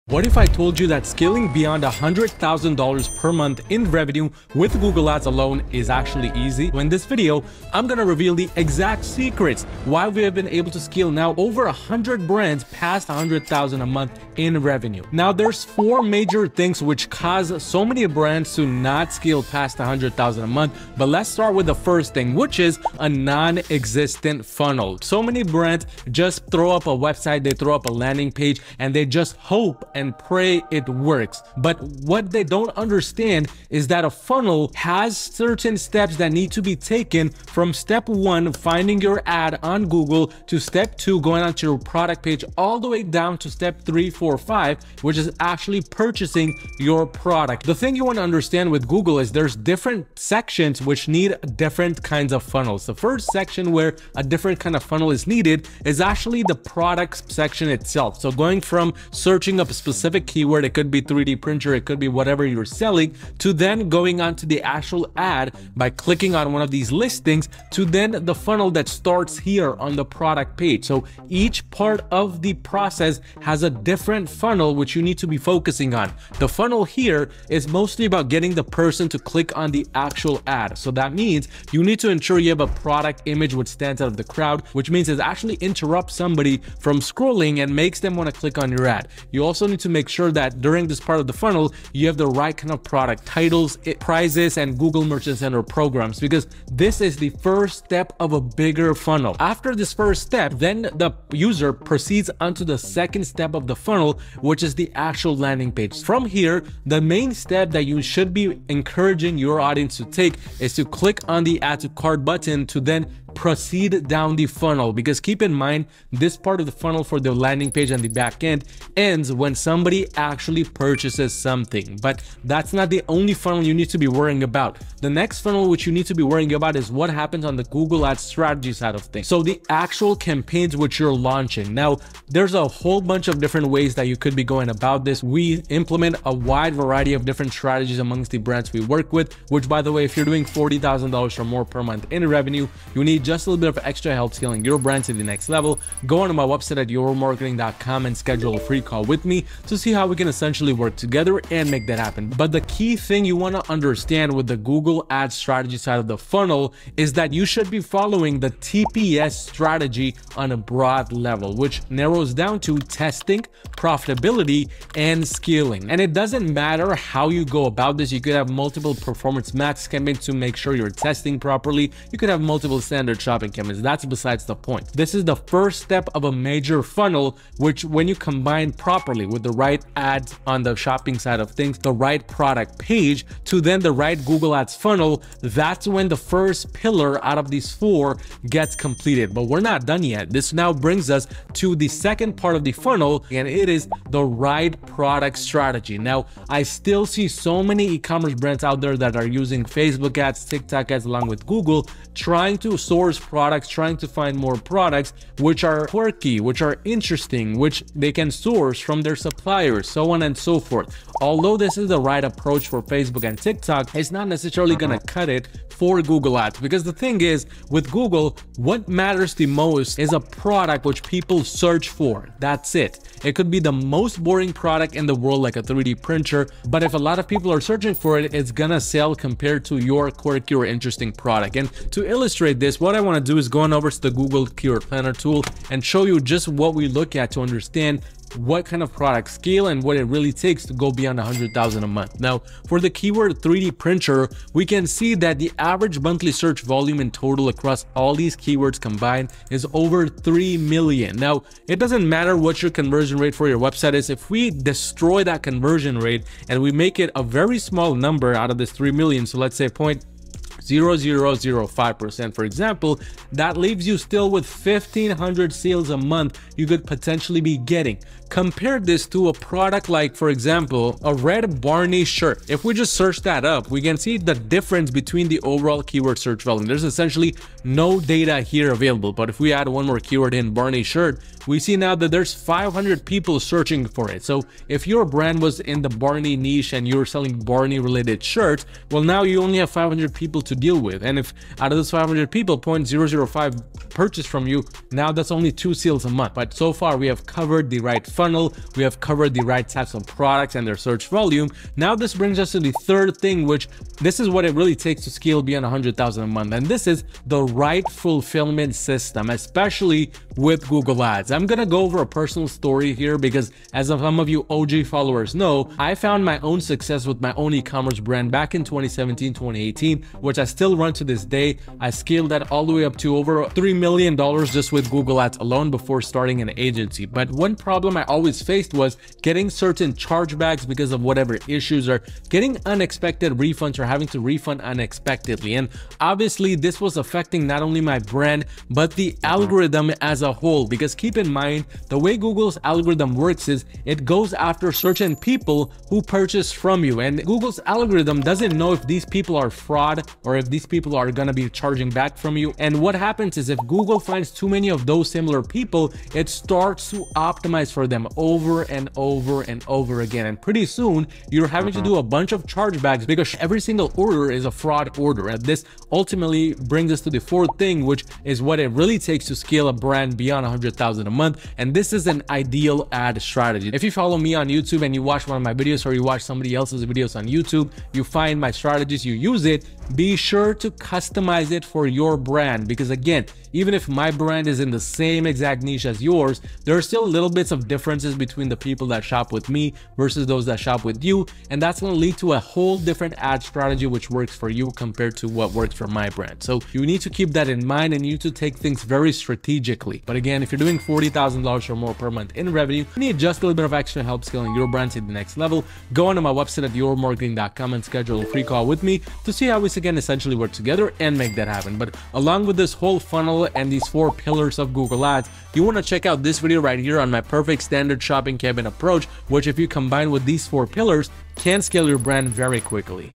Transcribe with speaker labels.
Speaker 1: What if I told you that scaling beyond $100,000 per month in revenue with Google Ads alone is actually easy? So in this video, I'm gonna reveal the exact secrets why we have been able to scale now over 100 brands past 100,000 a month in revenue. Now there's 4 major things which cause so many brands to not scale past 100,000 a month, but let's start with the first thing, which is a non-existent funnel. So many brands just throw up a website, they throw up a landing page, and they just hope and pray it works. But what they don't understand is that a funnel has certain steps that need to be taken, from step 1, finding your ad on Google, to step 2, going onto your product page, all the way down to step 3, 4, 5, which is actually purchasing your product. The thing you want to understand with Google is there's different sections which need different kinds of funnels. The first section where a different kind of funnel is needed is actually the product section itself. So going from searching up a specific keyword, it could be 3D printer, it could be whatever you're selling, to then going on to the actual ad by clicking on one of these listings, to then the funnel that starts here on the product page. So each part of the process has a different funnel which you need to be focusing on. The funnel here is mostly about getting the person to click on the actual ad. So that means you need to ensure you have a product image which stands out of the crowd, which means it actually interrupts somebody from scrolling and makes them want to click on your ad. You also need to make sure that during this part of the funnel, you have the right kind of product titles, prizes, and Google Merchant Center programs, because this is the first step of a bigger funnel. After this first step, then the user proceeds onto the second step of the funnel, which is the actual landing page. From here, the main step that you should be encouraging your audience to take is to click on the add to cart button to then proceed down the funnel, because keep in mind, this part of the funnel for the landing page and the back end ends when somebody actually purchases something. But that's not the only funnel you need to be worrying about. The next funnel which you need to be worrying about is what happens on the Google Ads strategy side of things. So the actual campaigns which you're launching. Now, there's a whole bunch of different ways that you could be going about this. We implement a wide variety of different strategies amongst the brands we work with, which, by the way, if you're doing $40,000 or more per month in revenue, you need just a little bit of extra help scaling your brand to the next level. Go onto my website at yourmarketing.com and schedule a free call with me to see how we can essentially work together and make that happen. But the key thing you want to understand with the Google Ads strategy side of the funnel is that you should be following the TPS strategy on a broad level, which narrows down to testing, profitability, and scaling. And it doesn't matter how you go about this. You could have multiple performance max campaigns to make sure you're testing properly. You could have multiple standard shopping campaigns. That's besides the point. This is the first step of a major funnel, which when you combine properly with the right ads on the shopping side of things, the right product page, to then the right Google Ads funnel, that's when the first pillar out of these 4 gets completed. But we're not done yet. This now brings us to the second part of the funnel, and it is the right product strategy. Now, I still see so many e-commerce brands out there that are using Facebook ads, TikTok ads, along with Google, trying to source products, trying to find more products which are quirky, which are interesting, which they can source from their suppliers, so on and so forth. Although this is the right approach for Facebook and TikTok, it's not necessarily gonna cut it for Google Ads, because the thing is, with Google, what matters the most is a product which people search for. That's it. It could be the most boring product in the world, like a 3D printer, but if a lot of people are searching for it, it's gonna sell compared to your quirky or interesting product. And to illustrate this, what I want to do is go on over to the Google Keyword Planner tool and show you just what we look at to understand what kind of product scale and what it really takes to go beyond 100,000 a month. Now, for the keyword 3D printer, we can see that the average monthly search volume in total across all these keywords combined is over 3 million. Now, it doesn't matter what your conversion rate for your website is. If we destroy that conversion rate and we make it a very small number out of this 3 million, so let's say 0.0005%, for example, that leaves you still with 1,500 sales a month you could potentially be getting. Compare this to a product like, for example, a red Barney shirt. If we just search that up, we can see the difference between the overall keyword search volume. There's essentially no data here available, but if we add one more keyword in, Barney shirt, we see now that there's 500 people searching for it. So if your brand was in the Barney niche and you're selling Barney related shirts, well, now you only have 500 people to deal with. And if out of those 500 people, 0.005 purchase from you, now that's only 2 sales a month. But so far we have covered the right funnel, we have covered the right types of products and their search volume. Now this brings us to the third thing, which this is what it really takes to scale beyond 100,000 a month. And this is the right fulfillment system, especially with Google Ads. I'm gonna go over a personal story here because, as some of you OG followers know, I found my own success with my own e-commerce brand back in 2017, 2018, which I still run to this day. I scaled that all the way up to over $3 million just with Google Ads alone before starting an agency. But one problem I always faced was getting certain chargebacks because of whatever issues, or getting unexpected refunds, or having to refund unexpectedly. And obviously this was affecting not only my brand, but the algorithm as a whole. Because keep in mind, the way Google's algorithm works is it goes after certain people who purchase from you, and Google's algorithm doesn't know if these people are fraud or if these people are gonna be charging back from you. And what happens is, if Google finds too many of those similar people, it starts to optimize for them over and over and over again. And pretty soon you're having to do a bunch of chargebacks because every single order is a fraud order. And this ultimately brings us to the fourth thing, which is what it really takes to scale a brand beyond 100,000 a month. And this is an ideal ad strategy. If you follow me on YouTube and you watch one of my videos, or you watch somebody else's videos on YouTube, you find my strategies, you use it, be sure to customize it for your brand. Because again, even if my brand is in the same exact niche as yours, there are still little bits of differences between the people that shop with me versus those that shop with you. And that's going to lead to a whole different ad strategy which works for you compared to what works for my brand. So you need to keep that in mind, and you need to take things very strategically. But again, if you're doing $40,000 or more per month in revenue, you need just a little bit of extra help scaling your brand to the next level, go onto my website at yourmarketing.com and schedule a free call with me to see how we can essentially work together and make that happen. But along with this whole funnel and these 4 pillars of Google Ads, you want to check out this video right here on my perfect standard shopping campaign approach, which if you combine with these 4 pillars, can scale your brand very quickly.